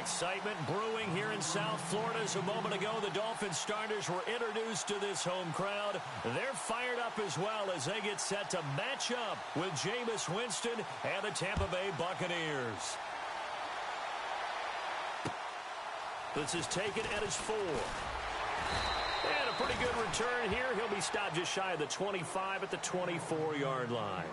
Excitement brewing here in South Florida. As a moment ago, the Dolphin starters were introduced to this home crowd. They're fired up as well as they get set to match up with Jameis Winston and the Tampa Bay Buccaneers. This is taken at his 4. And a pretty good return here. He'll be stopped just shy of the 25 at the 24-yard line.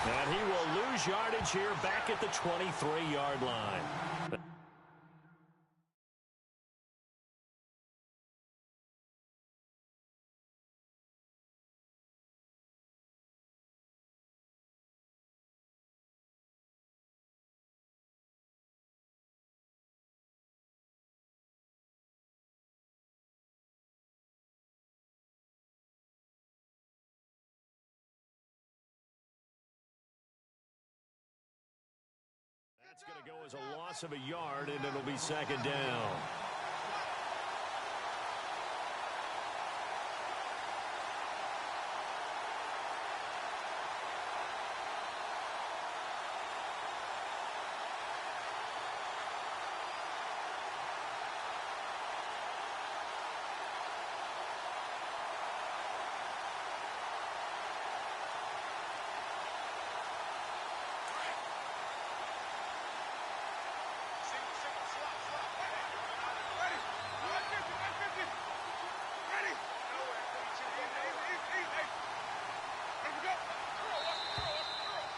And he will lose yardage here back at the 23-yard line. That's going to go as a loss of a yard, and it'll be second down.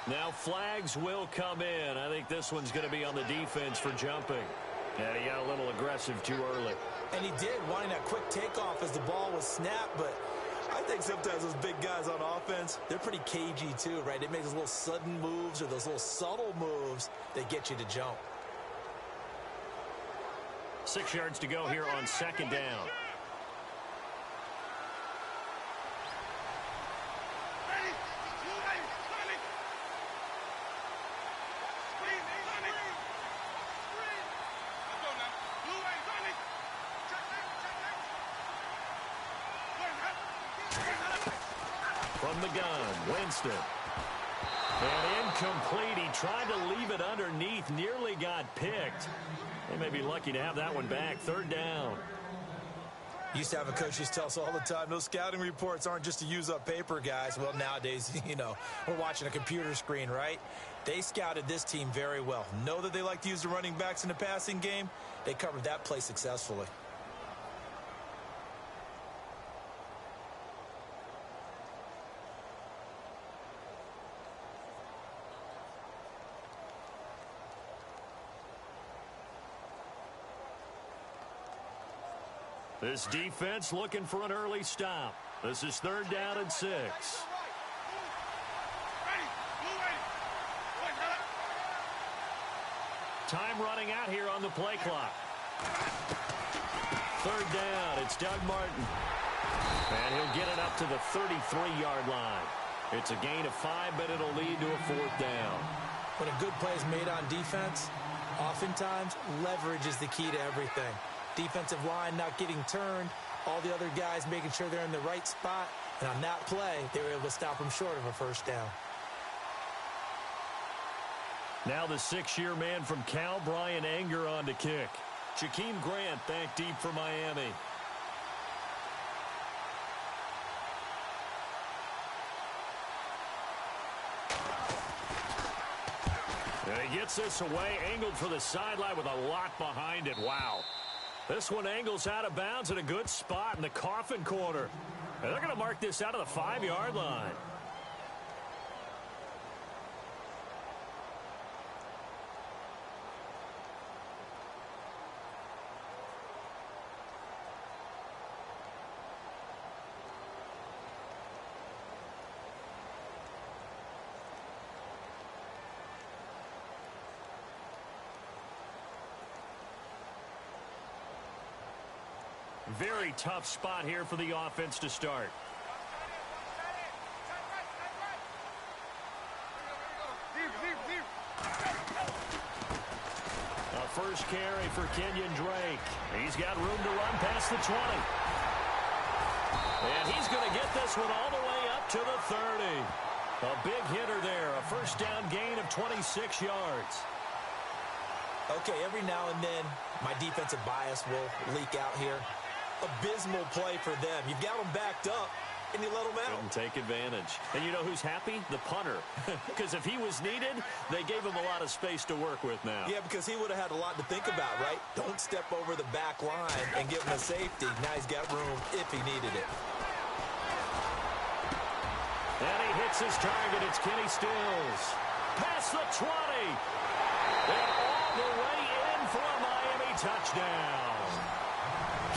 Now flags will come in. I think this one's going to be on the defense for jumping. And he got a little aggressive too early. And he did, wanting that quick takeoff as the ball was snapped. But I think sometimes those big guys on offense, they're pretty cagey too, right? They make those little sudden moves or those little subtle moves that get you to jump. 6 yards to go here on second down. From the gun, Winston. And incomplete. He tried to leave it underneath, nearly got picked. They may be lucky to have that one back. Third down. Used to have a coach used to tell us all the time, those scouting reports aren't just to use up paper, guys. Well, nowadays, you know, we're watching a computer screen, right? They scouted this team very well. Know that they like to use the running backs in the passing game. They covered that play successfully. This defense looking for an early stop. This is third down and 6. Time running out here on the play clock. Third down, it's Doug Martin. And he'll get it up to the 33-yard line. It's a gain of 5, but it'll lead to a fourth down. When a good play is made on defense, oftentimes leverage is the key to everything. Defensive line not getting turned, all the other guys making sure they're in the right spot, and on that play, they were able to stop them short of a first down. Now the 6-year man from Cal, Brian Anger, on to kick. Jakeem Grant back deep for Miami. And he gets this away, angled for the sideline with a lot behind it. Wow. This one angles out of bounds in a good spot in the coffin corner. And they're going to mark this out of the 5-yard line. Very tough spot here for the offense to start. A first carry for Kenyon Drake. He's got room to run past the 20. And he's going to get this one all the way up to the 30. A big hitter there. A first down gain of 26 yards. Okay, every now and then, my defensive bias will leak out here. Abysmal play for them. You've got them backed up, and you let them out. Couldn't take advantage. And you know who's happy? The punter. Because if he was needed, they gave him a lot of space to work with now. Yeah, because he would have had a lot to think about, right? Don't step over the back line and give him a safety. Now he's got room if he needed it. And he hits his target. It's Kenny Stills. Past the 20. And all the way in for a Miami touchdown.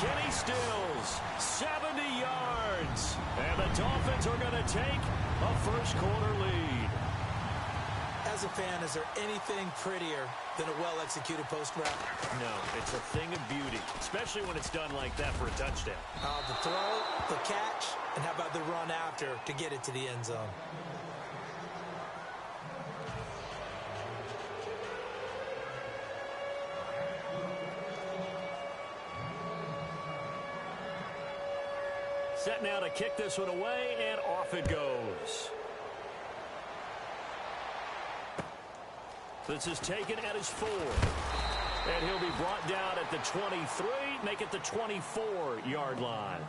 Kenny Stills, 70 yards. And the Dolphins are going to take a first-quarter lead. As a fan, is there anything prettier than a well-executed post route? No, it's a thing of beauty, especially when it's done like that for a touchdown. The throw, the catch, and how about the run after to get it to the end zone? Set now to kick this one away, and off it goes. This is taken at his 4. And he'll be brought down at the 23, make it the 24-yard line.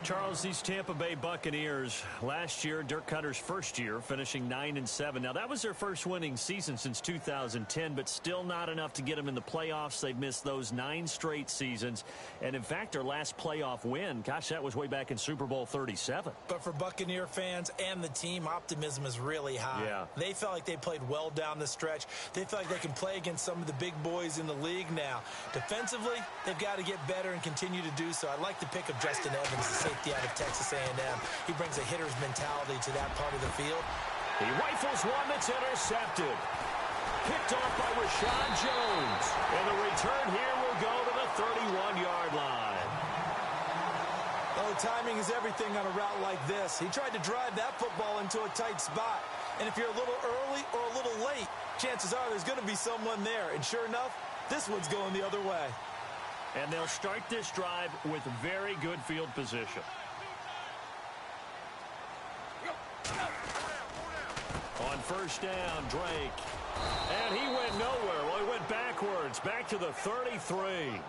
Charles, these Tampa Bay Buccaneers, last year, Dirk Cutter's first year, finishing 9-7. Now, that was their first winning season since 2010, but still not enough to get them in the playoffs. They've missed those 9 straight seasons. And, in fact, their last playoff win, gosh, that was way back in Super Bowl 37. But for Buccaneer fans and the team, optimism is really high. Yeah. They felt like they played well down the stretch. They feel like they can play against some of the big boys in the league now. Defensively, they've got to get better and continue to do so. I like the pick of Justin Evans, the safety out of Texas A&M. He brings a hitter's mentality to that part of the field. He rifles one that's intercepted. Picked off by Rashad Jones. And the return here will go to the 31-yard line. Oh, timing is everything on a route like this. He tried to drive that football into a tight spot. And if you're a little early or a little late, chances are there's going to be someone there. And sure enough, this one's going the other way. And they'll start this drive with very good field position. On first down, Drake. And he went nowhere. Well, he went backwards, back to the 33.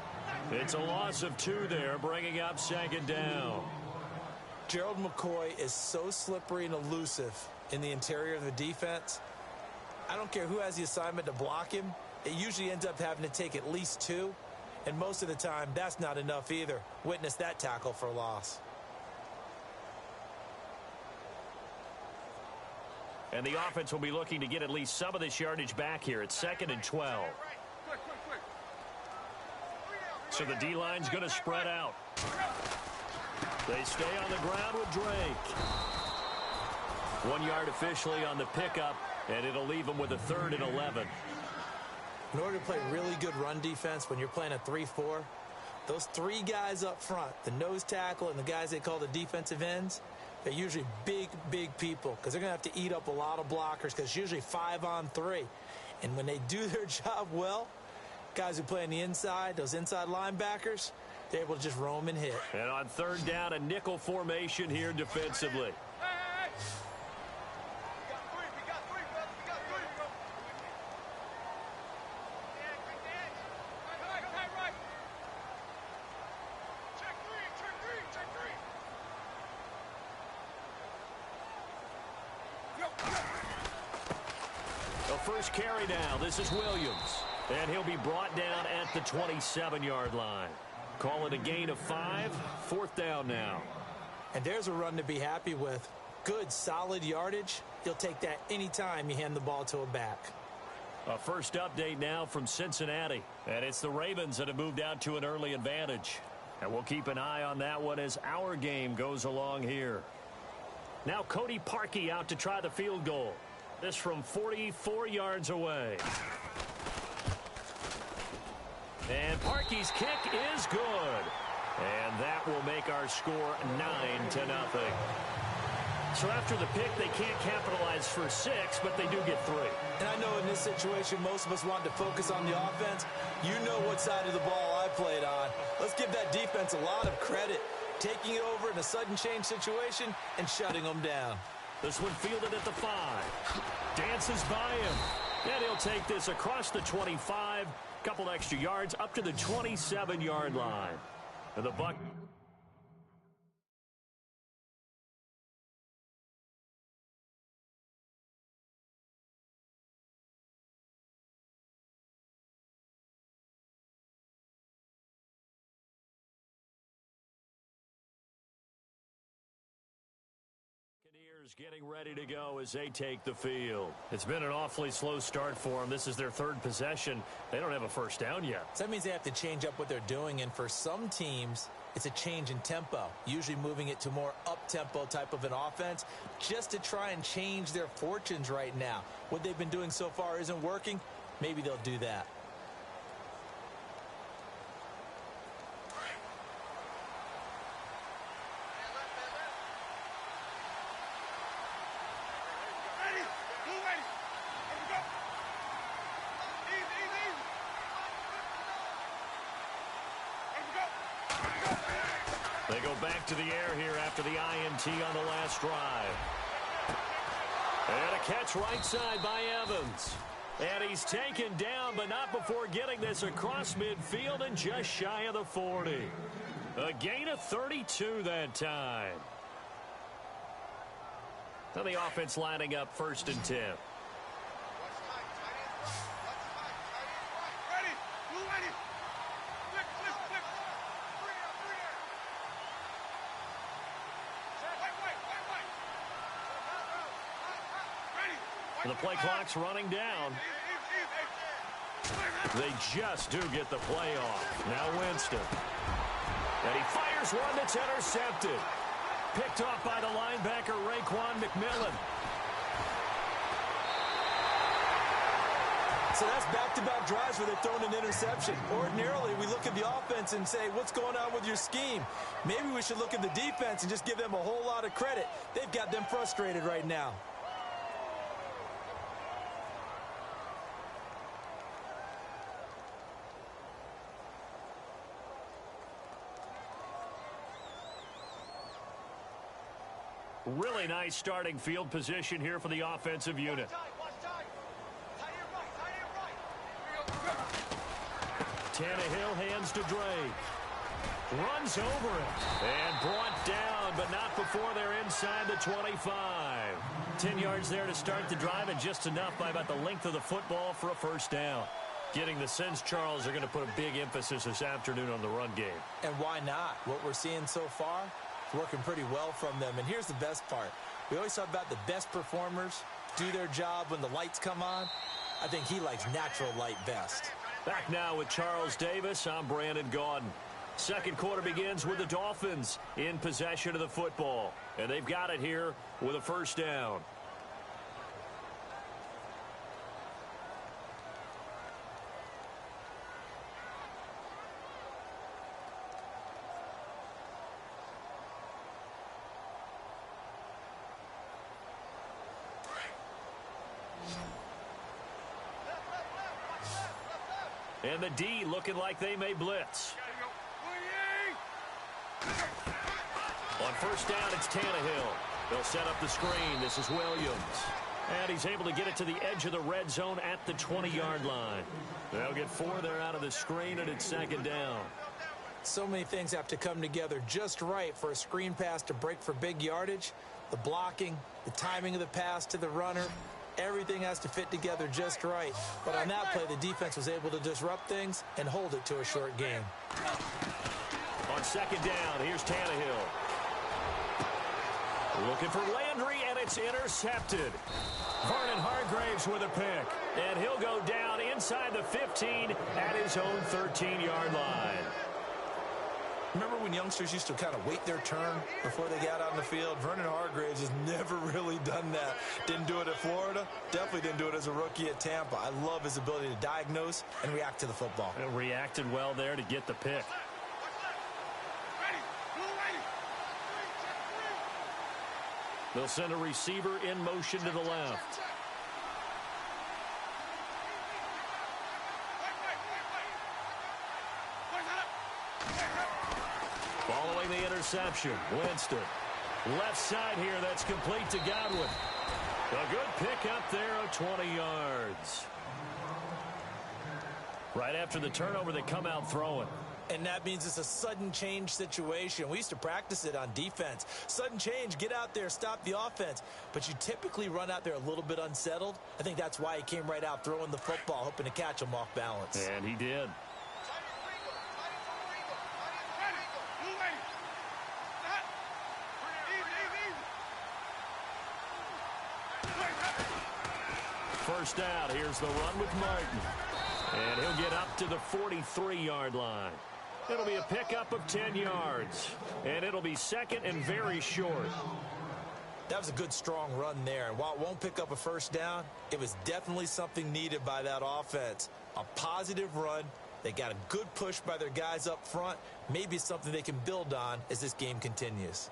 It's a loss of 2 there, bringing up second down. Gerald McCoy is so slippery and elusive in the interior of the defense. I don't care who has the assignment to block him. It usually ends up having to take at least 2. And most of the time, that's not enough either. Witness that tackle for loss. And the offense will be looking to get at least some of this yardage back here. It's 2nd and 12. So the D-line's going to spread out. They stay on the ground with Drake. 1 yard officially on the pickup, and it'll leave them with a 3rd and 11. In order to play really good run defense when you're playing a 3-4, those 3 guys up front, the nose tackle and the guys they call the defensive ends, they're usually big, big people because they're going to have to eat up a lot of blockers because it's usually 5 on 3. And when they do their job well, guys who play on the inside, those inside linebackers, they're able to just roam and hit. And on 3rd down, a nickel formation here defensively. First carry now. This is Williams. And he'll be brought down at the 27-yard line. Call it a gain of 5. 4th down now. And there's a run to be happy with. Good, solid yardage. You'll take that anytime you hand the ball to a back. A first update now from Cincinnati. And it's the Ravens that have moved out to an early advantage. And we'll keep an eye on that one as our game goes along here. Now Cody Parkey out to try the field goal. This from 44 yards away. And Parkey's kick is good. And that will make our score 9-0. So after the pick, they can't capitalize for 6, but they do get 3. And I know in this situation, most of us want to focus on the offense. You know what side of the ball I played on. Let's give that defense a lot of credit, taking it over in a sudden change situation and shutting them down. This one fielded at the 5. Dances by him. And he'll take this across the 25. Couple extra yards up to the 27-yard line. And the Bucs. Getting ready to go as they take the field. It's been an awfully slow start for them. This is their 3rd possession. They don't have a first down yet. So that means they have to change up what they're doing, and for some teams, it's a change in tempo, usually moving it to more up-tempo type of an offense just to try and change their fortunes right now. What they've been doing so far isn't working. Maybe they'll do that. They go back to the air here after the INT on the last drive. And a catch right side by Evans. And he's taken down, but not before getting this across midfield and just shy of the 40. A gain of 32 that time. Now the offense lining up 1st and 10. The play clock's running down. They just do get the play off. Now Winston. And he fires one that's intercepted. Picked off by the linebacker, Raekwon McMillan. So that's back-to-back drives where they're throwing an interception. Ordinarily, we look at the offense and say, what's going on with your scheme? Maybe we should look at the defense and just give them a whole lot of credit. They've got them frustrated right now. Really nice starting field position here for the offensive unit. Tannehill hands to Drake. Runs over it. And brought down, but not before they're inside the 25. 10 yards there to start the drive, and just enough by about the length of the football for a first down. Getting the sense, Charles, are going to put a big emphasis this afternoon on the run game. And why not? What we're seeing so far, it's working pretty well from them. And here's the best part. We always talk about the best performers do their job when the lights come on. I think he likes natural light best. Back now with Charles Davis. I'm Brandon Gaudin. Second quarter begins with the Dolphins in possession of the football. And they've got it here with a first down. And the D looking like they may blitz. On first down, it's Tannehill. They'll set up the screen. This is Williams. And he's able to get it to the edge of the red zone at the 20-yard line. They'll get 4 there out of the screen, and it's second down. So many things have to come together just right for a screen pass to break for big yardage. The blocking, the timing of the pass to the runner. Everything has to fit together just right. But on that play, the defense was able to disrupt things and hold it to a short game. On second down, here's Tannehill. Looking for Landry, and it's intercepted. Vernon Hargreaves with a pick. And he'll go down inside the 15 at his own 13-yard line. Remember when youngsters used to kind of wait their turn before they got on the field? Vernon Hargreaves has never really done that. Didn't do it at Florida. Definitely didn't do it as a rookie at Tampa. I love his ability to diagnose and react to the football. And reacted well there to get the pick. They'll send a receiver in motion to the left. Following the interception, Winston. Left side here, that's complete to Gywu. A good pick up there of 20 yards. Right after the turnover, they come out throwing. And that means it's a sudden change situation. We used to practice it on defense. Sudden change, get out there, stop the offense. But you typically run out there a little bit unsettled. I think that's why he came right out throwing the football, hoping to catch him off balance. And he did. First down, here's the run with Martin. And he'll get up to the 43-yard line. It'll be a pickup of 10 yards. And it'll be second and very short. That was a good, strong run there. And while it won't pick up a first down, it was definitely something needed by that offense. A positive run. They got a good push by their guys up front. Maybe something they can build on as this game continues.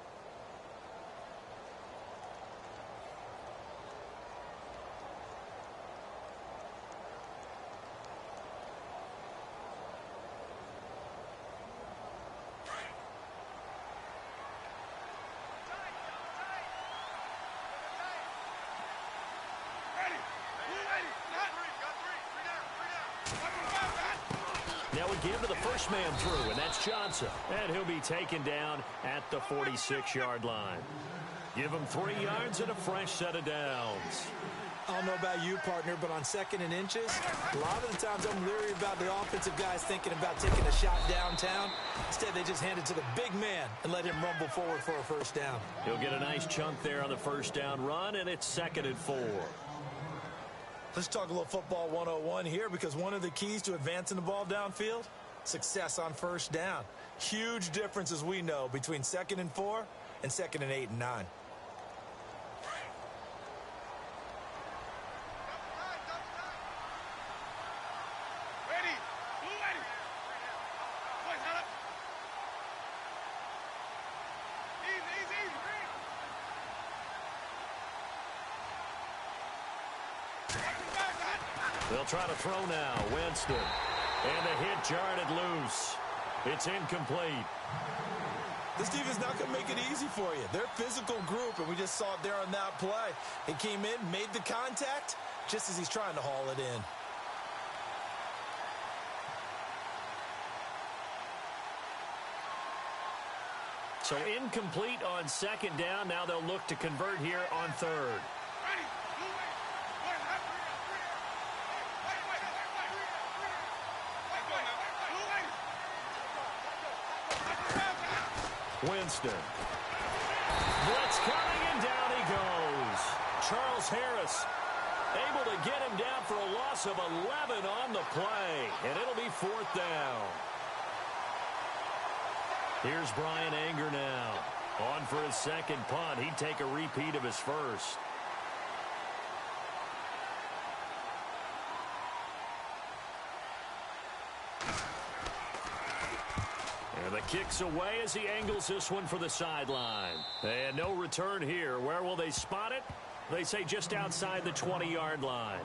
Now we give to the first man through, and that's Johnson. And he'll be taken down at the 46-yard line. Give him 3 yards and a fresh set of downs. I don't know about you, partner, but on second and inches, a lot of the times I'm leery about the offensive guys thinking about taking a shot downtown. Instead, they just hand it to the big man and let him rumble forward for a first down. He'll get a nice chunk there on the first down run, and it's 2nd and 4. Let's talk a little football 101 here, because one of the keys to advancing the ball downfield, success on first down. Huge difference, as we know, between 2nd and 4 and 2nd and 8 and 9. They'll try to throw now. Winston. And the hit jarred it loose. It's incomplete. This defense is not going to make it easy for you. They're a physical group, and we just saw it there on that play. He came in, made the contact, just as he's trying to haul it in. So incomplete on second down. Now they'll look to convert here on third. Winston. Blitz coming, and down he goes. Charles Harris able to get him down for a loss of 11 on the play, and it'll be 4th down. Here's Brian Anger now. On for his second punt. He'd take a repeat of his first. And the kick's away as he angles this one for the sideline. And no return here. Where will they spot it? They say just outside the 20-yard line.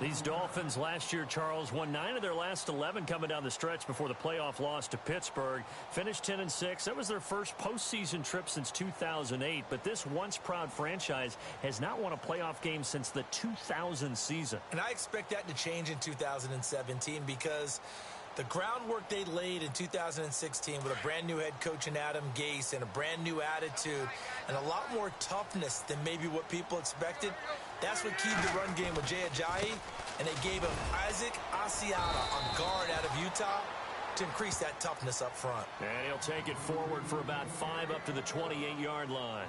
These Dolphins last year, Charles, won 9 of their last 11 coming down the stretch before the playoff loss to Pittsburgh. Finished 10-6. That was their first postseason trip since 2008. But this once-proud franchise has not won a playoff game since the 2000 season. And I expect that to change in 2017 because the groundwork they laid in 2016 with a brand-new head coach in Adam Gase and a brand-new attitude and a lot more toughness than maybe what people expected, that's what keyed the run game with Jay Ajayi, and they gave him Isaac Asiata on guard out of Utah to increase that toughness up front. And he'll take it forward for about 5 up to the 28-yard line.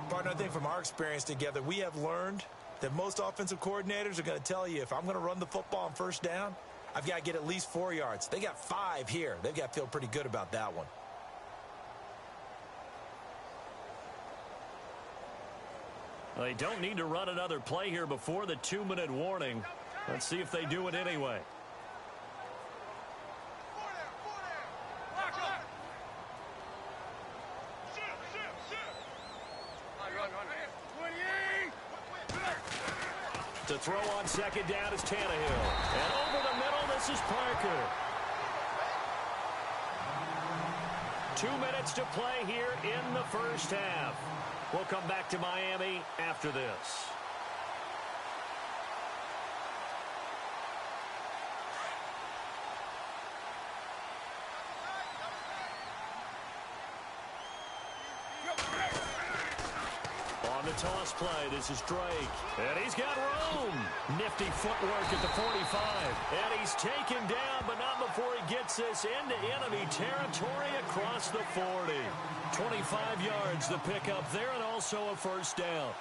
Partner, I think from our experience together, we have learned that most offensive coordinators are going to tell you, if I'm going to run the football on first down, I've got to get at least 4 yards. They got 5 here. They've got to feel pretty good about that one. Well, they don't need to run another play here before the 2-minute warning. Let's see if they do it anyway. To throw on second down is Tannehill. And over the middle, this is Parker. 2 minutes to play here in the first half. We'll come back to Miami after this. On the toss play, this is Drake. And he's got room. Nifty footwork at the 45. And he's taken down, but not before he gets this into enemy territory across the 40. 25 yards to pick up there, and also a first down.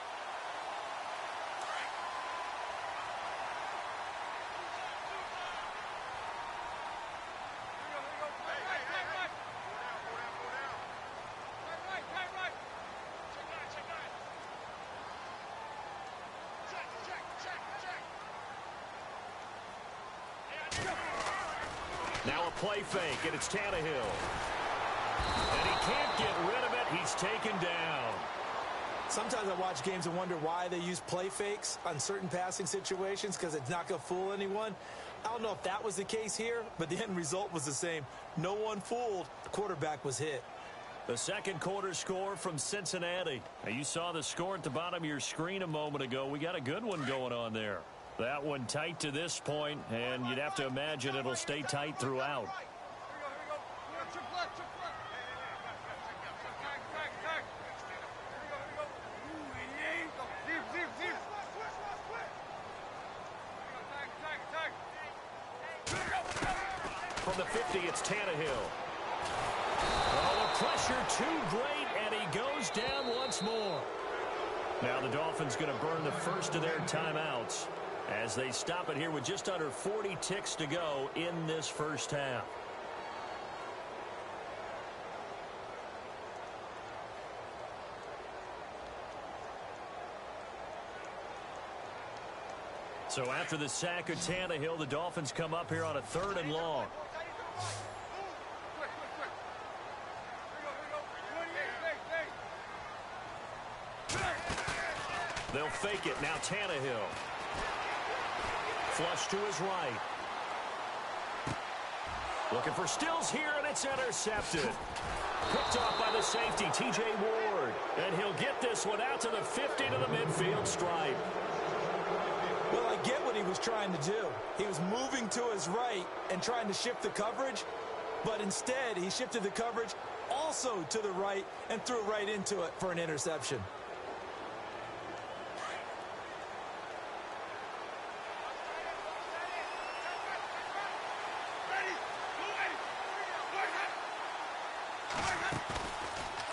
Now a play fake, and it's Tannehill. And he can't get rid of it. He's taken down. Sometimes I watch games and wonder why they use play fakes on certain passing situations, because it's not going to fool anyone. I don't know if that was the case here, but the end result was the same. No one fooled. The quarterback was hit. The second quarter score from Cincinnati. Now, you saw the score at the bottom of your screen a moment ago. We got a good one going on there. That one tight to this point, and you'd have to imagine it'll stay tight throughout. From the 50, it's Tannehill. Oh, the pressure too great, and he goes down once more. Now the Dolphins going to burn the first of their timeouts as they stop it here with just under 40 ticks to go in this first half. So after the sack of Tannehill, the Dolphins come up here on a 3rd and long. They'll fake it. Now Tannehill. Flush to his right. Looking for Stills here, and it's intercepted. Picked off by the safety, T.J. Ward. And he'll get this one out to the 50 to the midfield stripe. Well, I get what he was trying to do. He was moving to his right and trying to shift the coverage, but instead he shifted the coverage also to the right and threw right into it for an interception.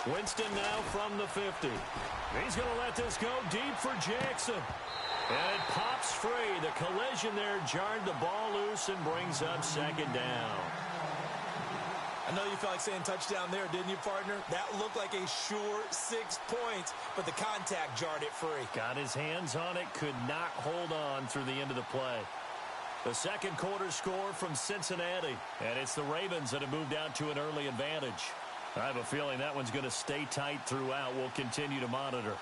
Winston now from the 50. He's going to let this go deep for Jackson. And it pops free. The collision there jarred the ball loose and brings up second down. I know you felt like saying touchdown there, didn't you, partner? That looked like a sure 6 points, but the contact jarred it free. Got his hands on it, could not hold on through the end of the play. The second quarter score from Cincinnati, and it's the Ravens that have moved out to an early advantage. I have a feeling that one's going to stay tight throughout. We'll continue to monitor.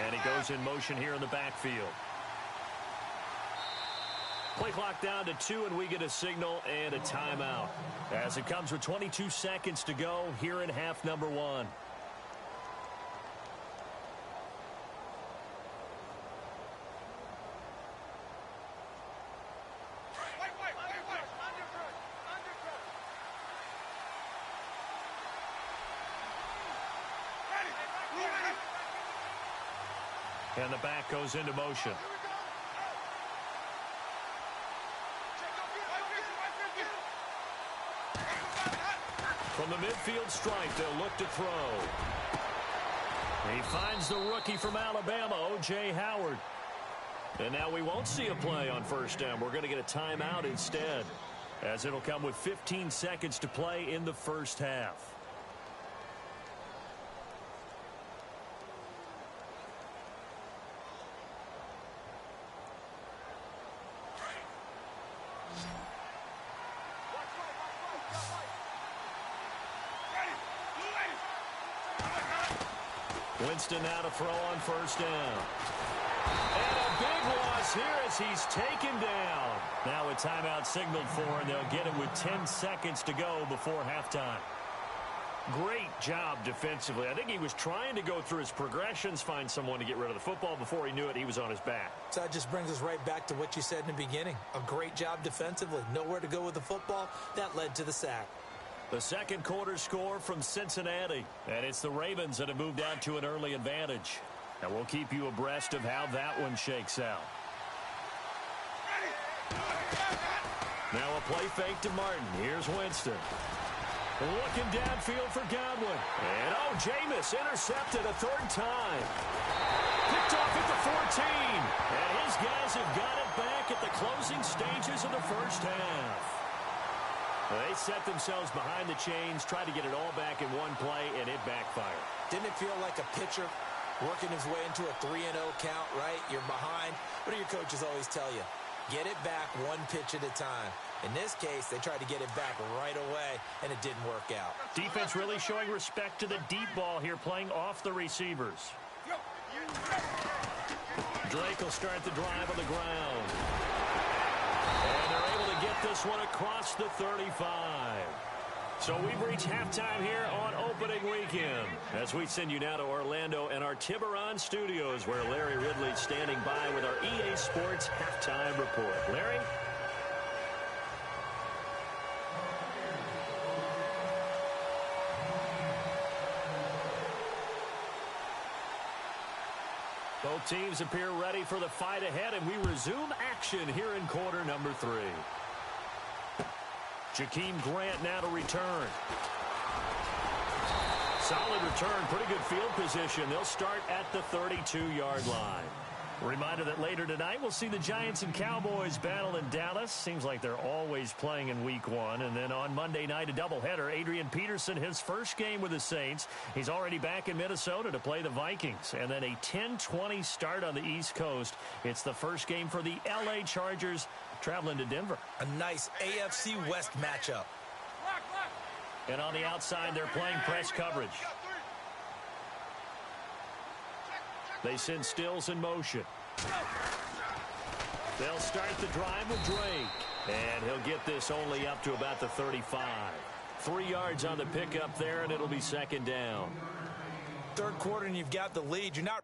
And he goes in motion here in the backfield. Play clock down to 2, and we get a signal and a timeout as it comes with 22 seconds to go here in half number 1. And the back goes into motion. From the midfield stripe, they'll look to throw. He finds the rookie from Alabama, O.J. Howard. And now we won't see a play on first down. We're going to get a timeout instead, as it'll come with 15 seconds to play in the first half. Winston now to throw on first down. And a big loss here as he's taken down. Now a timeout signaled for, and they'll get it with 10 seconds to go before halftime. Great job defensively. I think he was trying to go through his progressions, find someone to get rid of the football. Before he knew it, he was on his back. So that just brings us right back to what you said in the beginning. A great job defensively. Nowhere to go with the football. That led to the sack. The second quarter score from Cincinnati. And it's the Ravens that have moved out to an early advantage. And we'll keep you abreast of how that one shakes out. Now a play fake to Martin. Here's Winston. Looking downfield for Godwin. And, Jameis intercepted a third time. Picked off at the 14. And his guys have got it back at the closing stages of the first half. They set themselves behind the chains, tried to get it all back in one play, and it backfired. Didn't it feel like a pitcher working his way into a 3-0 count, right? You're behind. What do your coaches always tell you? Get it back one pitch at a time. In this case, they tried to get it back right away, and it didn't work out. Defense really showing respect to the deep ball here, playing off the receivers. Drake will start the drive on the ground. And they're able to get this one across the 35. So we've reached halftime here on opening weekend as we send you now to Orlando and our Tiburon studios where Larry Ridley's standing by with our EA Sports halftime report. Larry? Both teams appear ready for the fight ahead, and we resume action here in quarter number 3. Jakeem Grant now to return. Solid return, pretty good field position. They'll start at the 32-yard line. Reminder that later tonight we'll see the Giants and Cowboys battle in Dallas. Seems like they're always playing in week 1. And then on Monday night, a doubleheader. Adrian Peterson, his first game with the Saints. He's already back in Minnesota to play the Vikings. And then a 10-20 start on the East Coast. It's the first game for the L.A. Chargers traveling to Denver. A nice AFC West matchup. And on the outside, they're playing press coverage. They send Stills in motion. They'll start the drive with Drake. And he'll get this only up to about the 35. 3 yards on the pickup there, and it'll be second down. Third quarter, and you've got the lead. You're not...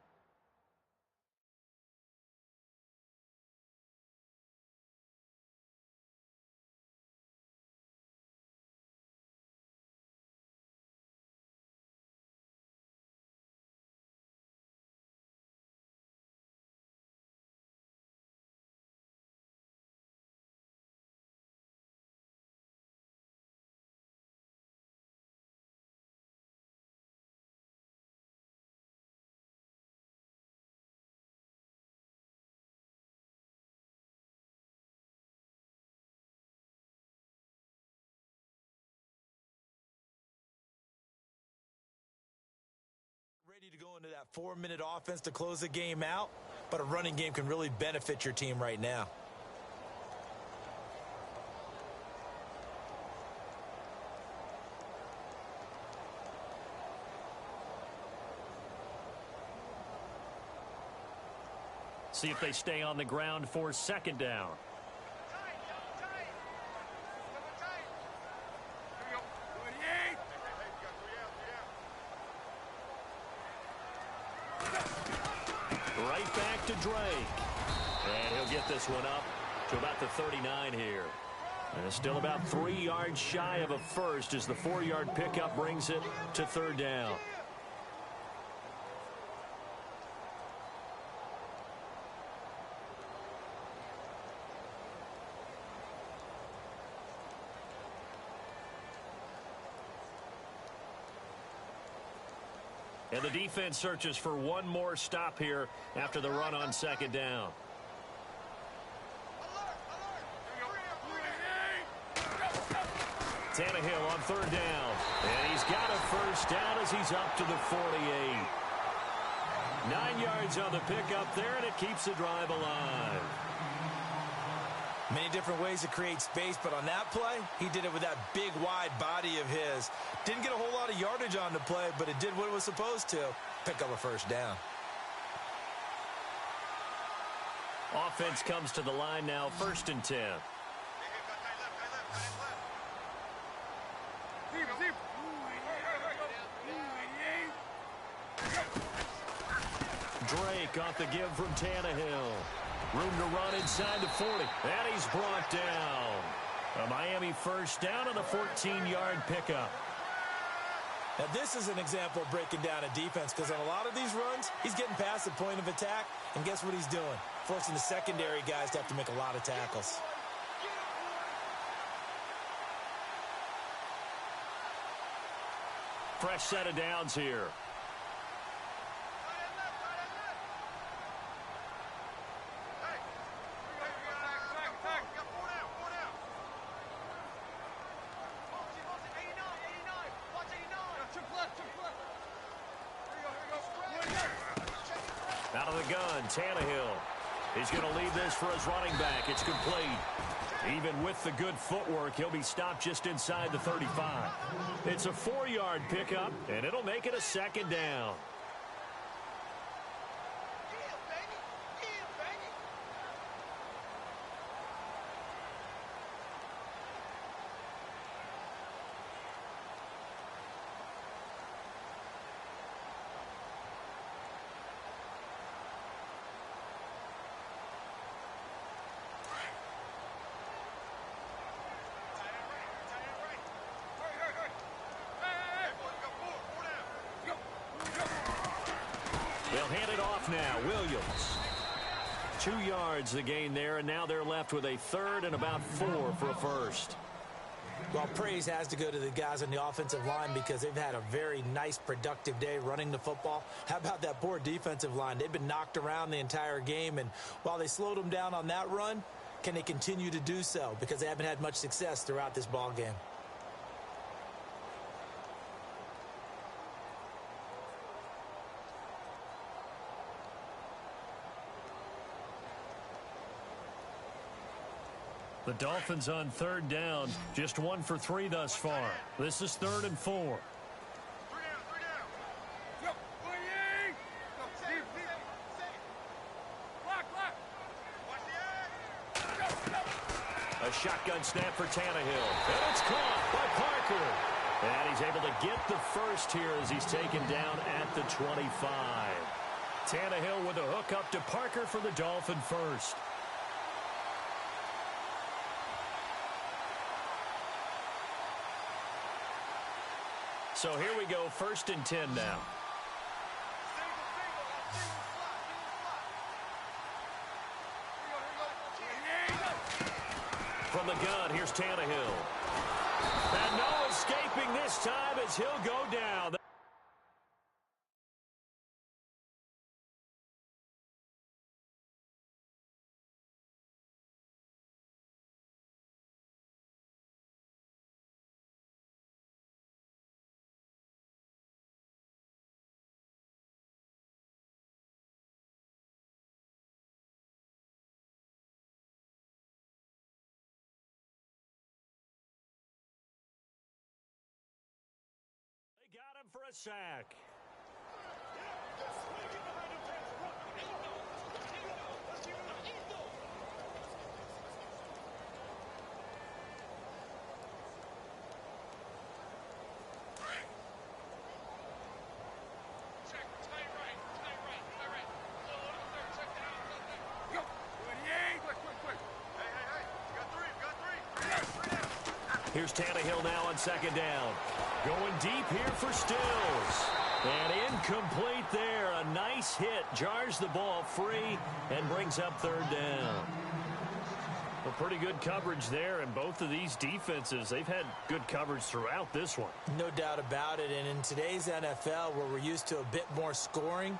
ready to go into that 4-minute offense to close the game out, but a running game can really benefit your team right now. See if they stay on the ground for second down. Right back to Drake. And he'll get this one up to about the 39 here. And it's still about 3 yards shy of a first as the 4-yard pickup brings it to third down. And the defense searches for one more stop here after the run on second down. Tannehill on third down. And he's got a first down as he's up to the 48. 9 yards on the pickup there, and it keeps the drive alive. Many different ways to create space, but on that play, he did it with that big, wide body of his. Didn't get a whole lot of yardage on the play, but it did what it was supposed to. pick up a first down. Offense comes to the line now, 1st and 10. Drake off the give from Tannehill. Room to run inside the 40. And he's brought down. A Miami first down on a 14-yard pickup. Now, this is an example of breaking down a defense, because on a lot of these runs, he's getting past the point of attack, and guess what he's doing? Forcing the secondary guys to have to make a lot of tackles. Fresh set of downs here. Out of the gun, Tannehill. He's going to leave this for his running back. It's complete. Even with the good footwork, he'll be stopped just inside the 35. It's a 4-yard pickup, and it'll make it a 2nd down. They'll hand it off now. Williams. 2 yards the gain there, and now they're left with a 3rd and about 4 for a first. Well, praise has to go to the guys on the offensive line, because they've had a very nice, productive day running the football. How about that poor defensive line? They've been knocked around the entire game, and while they slowed them down on that run, can they continue to do so? Because they haven't had much success throughout this ball game. The Dolphins on 3rd down, just 1 for 3 thus far. This is 3rd and 4. A shotgun snap for Tannehill. And it's caught by Parker. And he's able to get the first here as he's taken down at the 25. Tannehill with a hook up to Parker for the Dolphin first. So here we go, 1st and 10 now. From the gun, here's Tannehill. And no escaping this time as he'll go down. They got him for a sack. Here's Tannehill now on 2nd down. Going deep here for Stills. And incomplete there. A nice hit. Jars the ball free and brings up 3rd down. Well, pretty good coverage there, and both of these defenses, they've had good coverage throughout this one. No doubt about it. And in today's NFL, where we're used to a bit more scoring,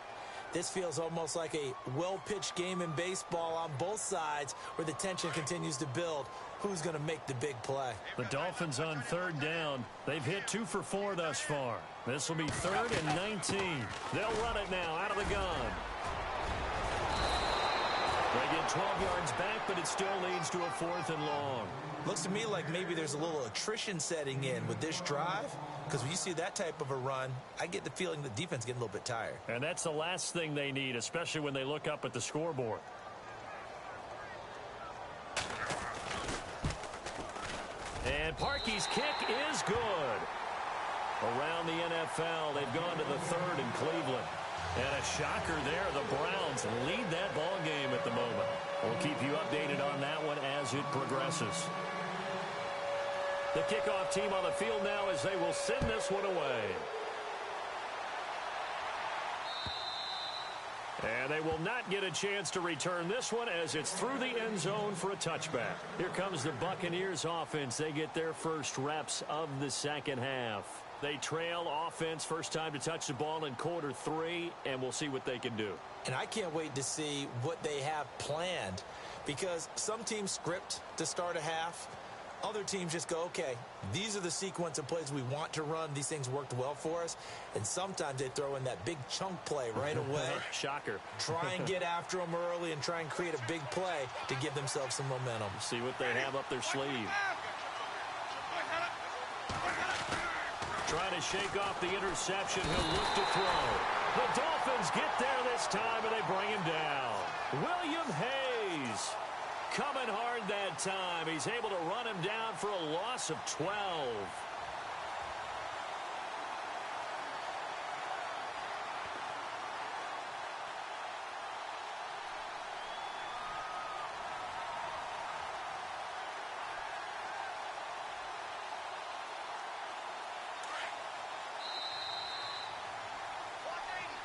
this feels almost like a well-pitched game in baseball on both sides, where the tension continues to build. Who's going to make the big play? The Dolphins on 3rd down. They've hit 2 for 4 thus far. This will be 3rd and 19. They'll run it now out of the gun. They get 12 yards back, but it still leads to a 4th and long. Looks to me like maybe there's a little attrition setting in with this drive, because when you see that type of a run, I get the feeling the defense getting a little bit tired. And that's the last thing they need, especially when they look up at the scoreboard. And Parkey's kick is good. Around the NFL, they've gone to the 3rd in Cleveland. And a shocker there. The Browns lead that ball game at the moment. We'll keep you updated on that one as it progresses. The kickoff team on the field now as they will send this one away. And they will not get a chance to return this one as it's through the end zone for a touchback. Here comes the Buccaneers offense. They get their first reps of the second half. They trail offense, first time to touch the ball in quarter 3, and we'll see what they can do. And I can't wait to see what they have planned, because some teams script to start a half. Other teams just go, okay, these are the sequence of plays we want to run. These things worked well for us. And sometimes they throw in that big chunk play right away. Shocker. Try and get after them early and try and create a big play to give themselves some momentum. See what they have up their sleeve. Trying to shake off the interception. He'll look to throw. The Dolphins get there this time, and they bring him down. William Hayes coming hard that time. He's able to run him down for a loss of 12.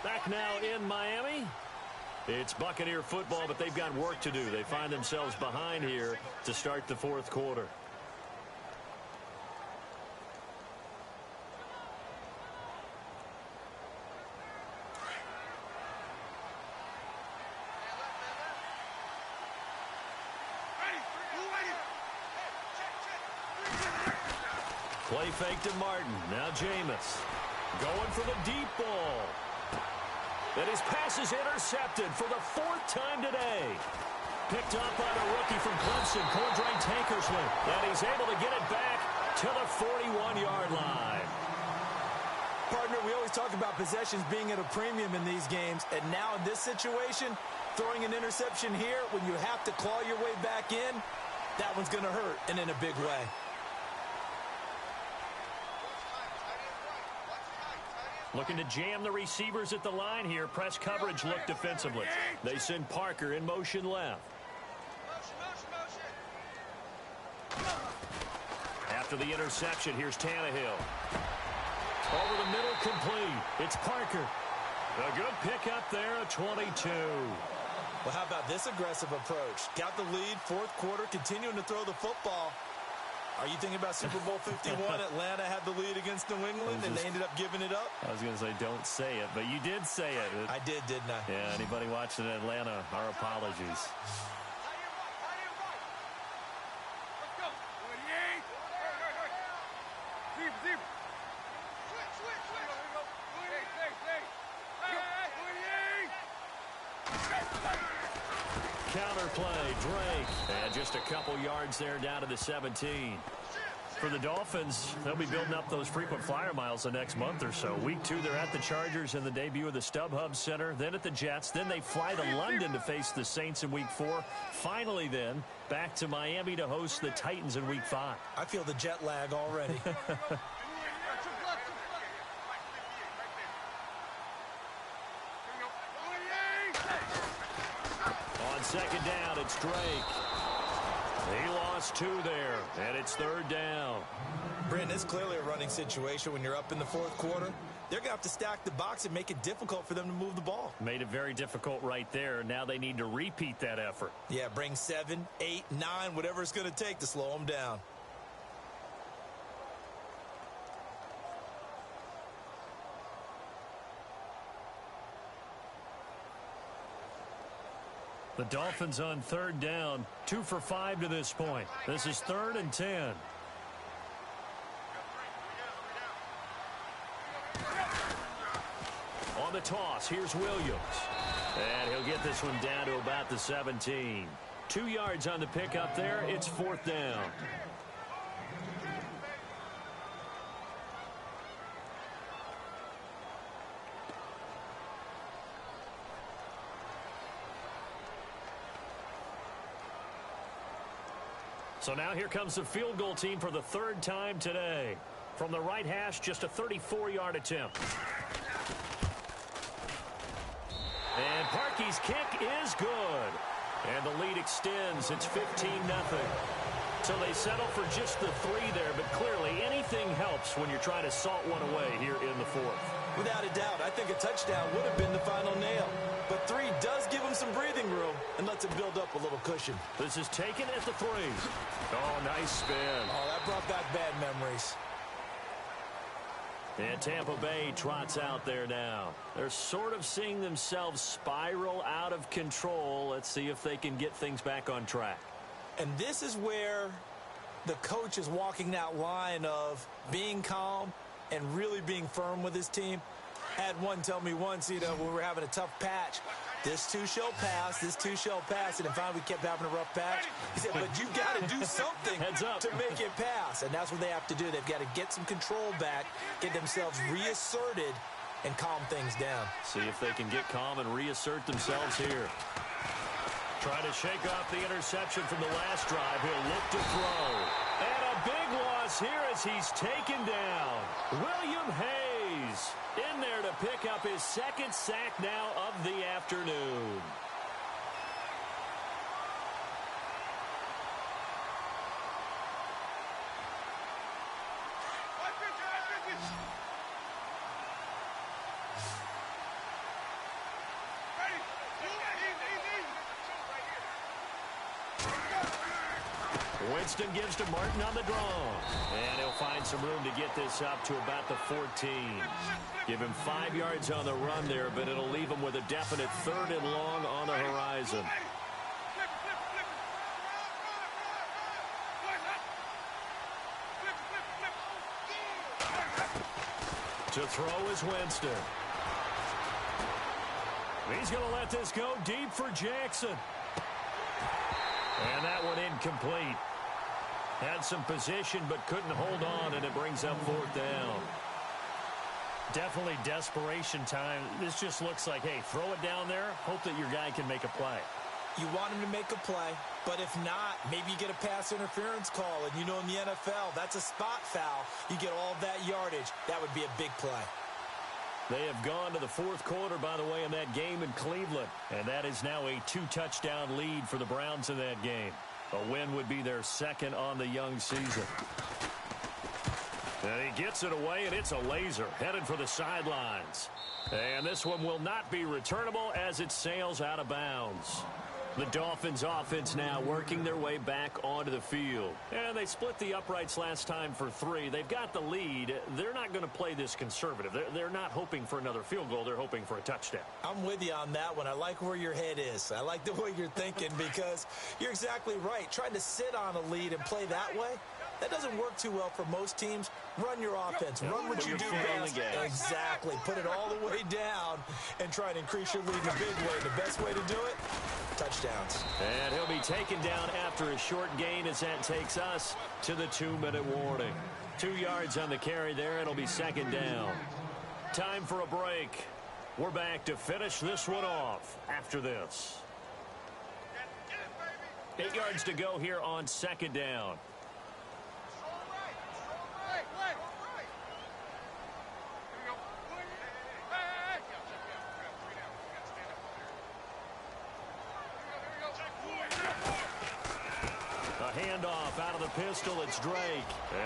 Back now in Miami. It's Buccaneer football, but they've got work to do. They find themselves behind here to start the 4th quarter. Play fake to Martin. Now Jameis going for the deep ball. And his pass is intercepted for the 4th time today. Picked up by the rookie from Clemson, Cordray Tankersley. And he's able to get it back to the 41-yard line. Partner, we always talk about possessions being at a premium in these games. And now in this situation, throwing an interception here when you have to claw your way back in, that one's going to hurt, and in a big way. Looking to jam the receivers at the line here. Press coverage look defensively. They send Parker in motion left. After the interception, here's Tannehill. Over the middle, complete. It's Parker. A good pickup there, a 22. Well, how about this aggressive approach? Got the lead, 4th quarter, continuing to throw the football. Are you thinking about Super Bowl 51? Atlanta had the lead against New England, and they ended up giving it up? I was going to say, don't say it, but you did say it. I did, didn't I? Yeah, anybody watching Atlanta, our apologies. Counter play, Drake. And just a couple yards there down to the 17. For the Dolphins, they'll be building up those frequent flyer miles the next month or so. Week 2, they're at the Chargers in the debut of the StubHub Center, then at the Jets. Then they fly to London to face the Saints in Week 4. Finally, then, back to Miami to host the Titans in Week 5. I feel the jet lag already. On second down, it's Drake. He lost 2 there, and it's 3rd down. Brent, it's clearly a running situation when you're up in the 4th quarter. They're going to have to stack the box and make it difficult for them to move the ball. Made it very difficult right there. Now they need to repeat that effort. Yeah, bring 7, 8, 9, whatever it's going to take to slow them down. The Dolphins on 3rd down, 2 for 5 to this point. This is 3rd and 10. On the toss, here's Williams. And he'll get this one down to about the 17. 2 yards on the pickup there. It's 4th down. So now here comes the field goal team for the 3rd time today. From the right hash, just a 34-yard attempt. And Parkey's kick is good. And the lead extends. It's 15-0. So they settle for just the 3 there, but clearly anything helps when you're trying to salt one away here in the 4th. Without a doubt, I think a touchdown would have been the final nail. But 3 does give him some breathing room and lets him build up a little cushion. This is taken at the 3. Oh, nice spin. Oh, that brought back bad memories. And Tampa Bay trots out there now. They're sort of seeing themselves spiral out of control. Let's see if they can get things back on track. And this is where the coach is walking that line of being calm and really being firm with his team. Had one tell me once, when we were having a tough patch, this too shall pass, this too shall pass, and then finally we kept having a rough patch. He said, but you've got to do something to make it pass, and that's what they have to do. They've got to get some control back, get themselves reasserted, and calm things down. See if they can get calm and reassert themselves here. Trying to shake off the interception from the last drive. He'll look to throw. And a big loss here as he's taken down. William Hayes in there to pick up his 2nd sack now of the afternoon. Winston gives to Martin on the draw. And he'll find some room to get this up to about the 14. Give him 5 yards on the run there, but it'll leave him with a definite 3rd and long on the horizon. To throw is Winston. He's going to let this go deep for Jackson. And that one incomplete. Had some position but couldn't hold on, and it brings up 4th down. Definitely desperation time. This just looks like, hey, throw it down there, hope that your guy can make a play. You want him to make a play, but if not, maybe you get a pass interference call, and in the NFL, that's a spot foul. You get all that yardage. That would be a big play. They have gone to the 4th quarter, by the way, in that game in Cleveland. And that is now a 2-touchdown lead for the Browns in that game. A win would be their 2nd on the young season. And he gets it away, and it's a laser headed for the sidelines. And this one will not be returnable as it sails out of bounds. The Dolphins offense now working their way back onto the field. And they split the uprights last time for 3. They've got the lead. They're not going to play this conservative. They're not hoping for another field goal. They're hoping for a touchdown. I'm with you on that one. I like where your head is. I like the way you're thinking because you're exactly right. Trying to sit on a lead and play that way, that doesn't work too well for most teams. Run your offense. Run what you do best. Exactly. Put it all the way down and try and increase your lead in a big way. The best way to do it, touchdowns. And he'll be taken down after a short gain as that takes us to the 2-minute warning. 2 yards on the carry there. It'll be 2nd down. Time for a break. We're back to finish this one off after this. 8 yards to go here on 2nd down. Handoff out of the pistol. It's Drake.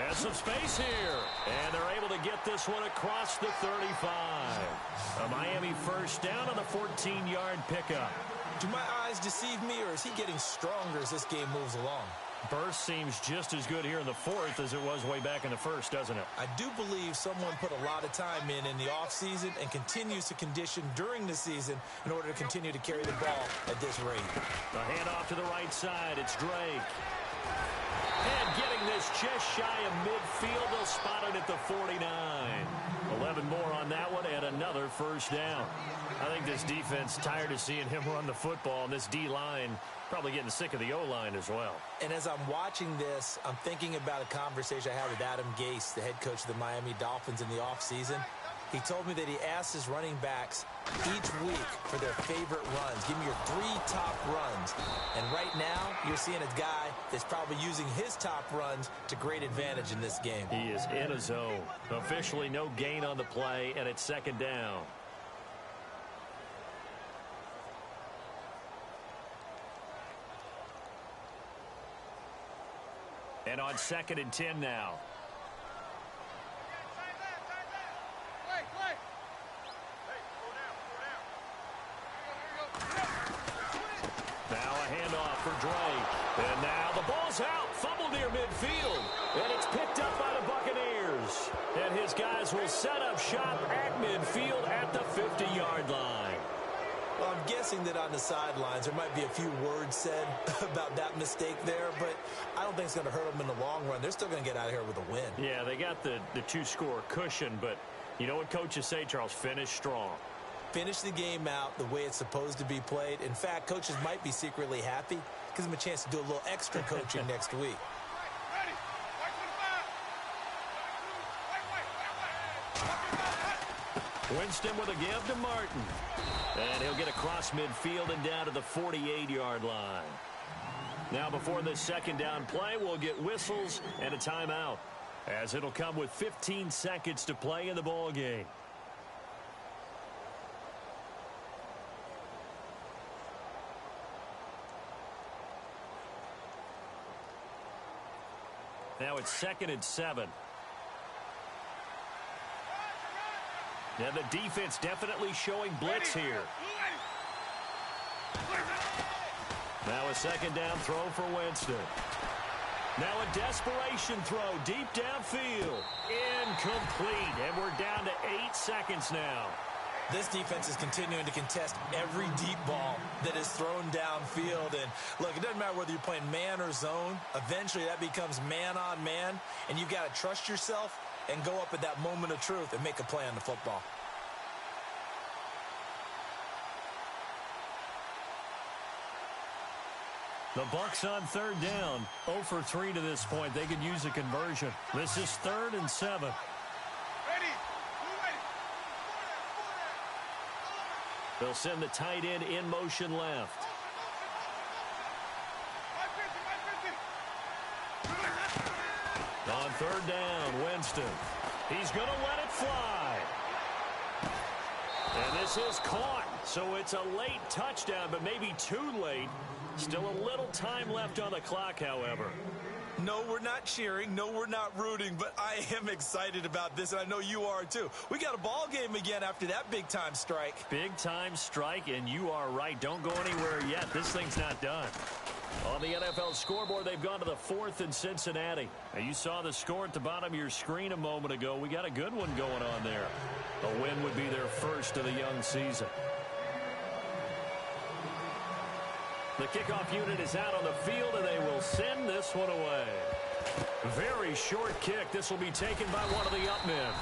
And some space here. And they're able to get this one across the 35. A Miami 1st down on the 14-yard pickup. Do my eyes deceive me, or is he getting stronger as this game moves along? Burst seems just as good here in the 4th as it was way back in the 1st, doesn't it? I do believe someone put a lot of time in the offseason and continues to condition during the season in order to continue to carry the ball at this rate. The handoff to the right side. It's Drake. And getting this just shy of midfield, they'll spot it at the 49. 11 more on that one and another first down. I think this defense tired of seeing him run the football, and this D-line probably getting sick of the O-line as well. And as I'm watching this, I'm thinking about a conversation I had with Adam Gase, the head coach of the Miami Dolphins, in the offseason. He told me that he asked his running backs each week for their favorite runs. Give me your 3 top runs. And right now, you're seeing a guy that's probably using his top runs to great advantage in this game. He is in a zone. Officially no gain on the play, and it's second down. And on 2nd and 10 now. Now a handoff for Drake. And now the ball's out. Fumble near midfield. And it's picked up by the Buccaneers. And his guys will set up shop at midfield at the 50-yard line. Well, I'm guessing that on the sidelines there might be a few words said about that mistake there, but I don't think it's going to hurt them in the long run. They're still going to get out of here with a win. Yeah, they got the 2-score cushion, but you know what coaches say, Charles? Finish strong. Finish the game out the way it's supposed to be played. In fact, coaches might be secretly happy. Gives them a chance to do a little extra coaching next week. Winston with a give to Martin. And he'll get across midfield and down to the 48-yard line. Now before this second down play, we'll get whistles and a timeout, as it'll come with 15 seconds to play in the ball game. Now it's 2nd and 7. Now the defense definitely showing blitz here. Now a second down throw for Winston. Now a desperation throw deep downfield. Incomplete. And we're down to 8 seconds now. This defense is continuing to contest every deep ball that is thrown downfield. And look, it doesn't matter whether you're playing man or zone. Eventually that becomes man on man. And you've got to trust yourself and go up at that moment of truth and make a play on the football. The Bucs on 3rd down. 0 for 3 to this point. They could use a conversion. This is 3rd and 7. They'll send the tight end in motion left. On 3rd down, Winston. He's going to let it fly. And this is caught. So it's a late touchdown, but maybe too late. Still a little time left on the clock, however. No, we're not cheering. No, we're not rooting, but I am excited about this, and I know you are too. We got a ball game again after that big-time strike. Big-time strike, and you are right. Don't go anywhere yet. This thing's not done. On the NFL scoreboard, they've gone to the 4th in Cincinnati. Now, you saw the score at the bottom of your screen a moment ago. We got a good one going on there. A win would be their first of the young season. The kickoff unit is out on the field, and they will send this one away. Very short kick. This will be taken by one of the up men.